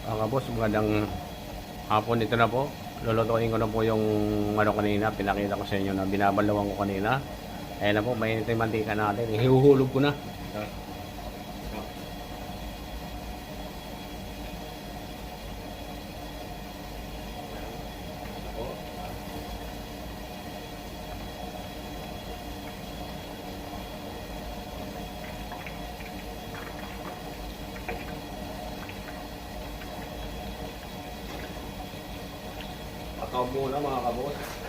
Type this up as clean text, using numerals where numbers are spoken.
Boss, magandang hapon. Ito na po. Lulutuin ko na po yung ano kanina. Pinakita ko sa inyo na binabalawan ko kanina. Ayan na po, mainit yung mantika natin. Ihuhulog ko na. Pakaw muna mga kabos.